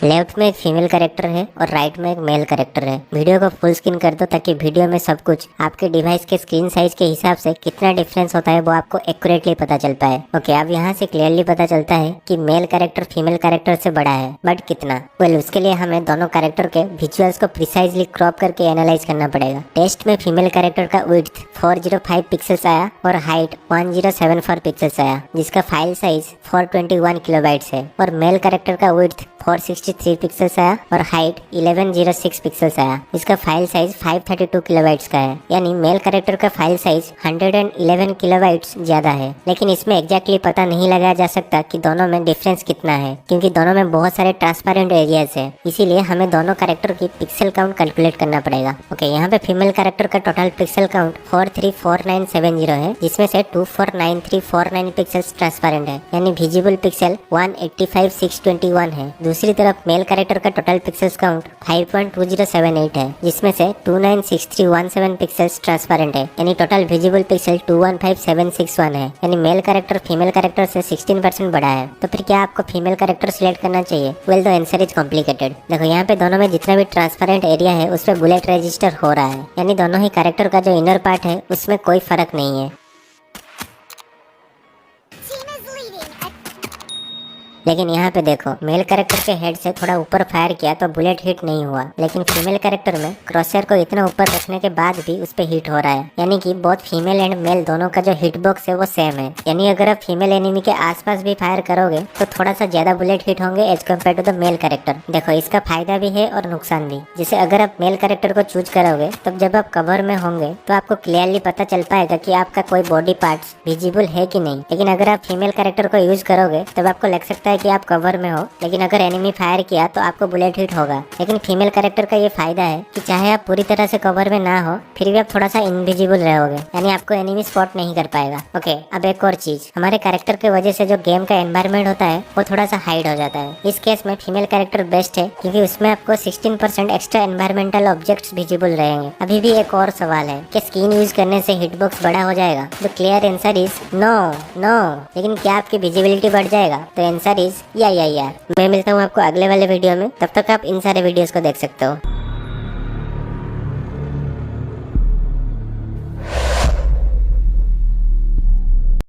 Left में एक female character है और राइट में एक मेल कैरेक्टर है। वीडियो को फुल स्क्रीन कर दो ताकि वीडियो में सब कुछ आपके डिवाइस के स्क्रीन साइज के हिसाब से कितना डिफरेंस होता है वो आपको एक्यूरेटली पता चल पाए। ओके, अब यहाँ से क्लियरली पता चलता है कि मेल कैरेक्टर फीमेल कैरेक्टर से बड़ा है, बट कितना? उसके लिए हमें दोनों कैरेक्टर के विजुअल्स को प्रिसाइजली क्रॉप करके एनालाइज करना पड़ेगा। टेस्ट में फीमेल कैरेक्टर का विड्थ 405 पिक्सल्स आया और हाइट 1074 पिक्सल्स आया, जिसका फाइल साइज 421 किलोबाइट्स है। और मेल कैरेक्टर का विड्थ 463 पिक्सल्स आया और हाइट 1106 पिक्सल्स आया, जिसका फाइल साइज 532 किलोबाइट्स का है। यानी मेल कैरेक्टर का फाइल साइज 111 किलोबाइट्स ज्यादा है। लेकिन इसमें एग्जैक्टली पता नहीं लगाया जा सकता कि दोनों में डिफरेंस कितना है, क्योंकि दोनों में बहुत सारे ट्रांसपेरेंट एरियाज है। इसीलिए हमें दोनों कैरेक्टर की पिक्सल काउंट कैलकुलेट करना पड़ेगा। ओके, यहाँ पे फीमेल कैरेक्टर का टोटल पिक्सल काउंट 434,970 है, जिसमें से 249349 पिक्सल्स ट्रांसपेरेंट है, यानी विजिबल पिक्सल 185,621 है। दूसरी तरफ मेल कैरेक्टर का टोटल पिक्सल्स काउंट 5.2078 है, जिसमें से 296317 पिक्सल्स ट्रांसपेरेंट है, यानी टोटल विजिबल पिक्सल 215761 है। यानी मेल कैरेक्टर फीमेल कैरेक्टर से 16% बड़ा है। तो फिर क्या आपको फीमेल कैरेक्टर सिलेक्ट करना चाहिए? Well, the answer is complicated. देखो, यहाँ पे दोनों में जितना भी ट्रांसपेरेंट एरिया है उस पर बुलेट रजिस्टर हो रहा है, यानी दोनों ही कैरेक्टर का जो इनर पार्ट है उसमें कोई फर्क नहीं है। लेकिन यहाँ पे देखो, मेल कैरेक्टर के हेड से थोड़ा ऊपर फायर किया तो बुलेट हिट नहीं हुआ, लेकिन फीमेल कैरेक्टर में क्रॉसर को इतना ऊपर रखने के बाद भी उस पे हिट हो रहा है। यानी कि बोथ फीमेल एंड मेल दोनों का जो हिट बॉक्स है वो सेम है। यानी अगर आप फीमेल एनिमी के आसपास भी फायर करोगे तो थोड़ा सा ज्यादा बुलेट हिट होंगे as compare to the male character. देखो, इसका फायदा भी है और नुकसान भी। जैसे अगर आप मेल कैरेक्टर को चूज करोगे तब जब आप कवर में होंगे तो आपको क्लियरली पता चल पाएगा कि आपका कोई बॉडी पार्ट्स विजिबल है कि नहीं। लेकिन अगर आप फीमेल कैरेक्टर को यूज करोगे तब आपको लग सकता है कि आप कवर में हो, लेकिन अगर एनिमी फायर किया तो आपको बुलेट हिट होगा। लेकिन फीमेल कैरेक्टर का ये फायदा है कि चाहे आप पूरी तरह से कवर में ना हो फिर भी आप थोड़ा सा इनविजिबल रहोगे, यानी आपको एनिमी स्पॉट नहीं कर पाएगा। ओके, अब एक और चीज, हमारे कैरेक्टर के वजह से जो गेम का एनवायरनमेंट होता है वो थोड़ा सा हाइड हो जाता है। इस केस में फीमेल कैरेक्टर बेस्ट है क्योंकि उसमें आपको 16% एक्स्ट्रा एनवायरमेंटल ऑब्जेक्ट्स विजिबल रहेंगे। अभी भी एक और सवाल है कि स्किन यूज करने से हिटबॉक्स बड़ा हो जाएगा? तो clear answer is no no. लेकिन क्या आपकी विजिबिलिटी बढ़ जाएगा? तो आंसर इज या। मैं मिलता हूँ आपको अगले वाले वीडियो में, तब तक आप इन सारे वीडियोस को देख सकते हो।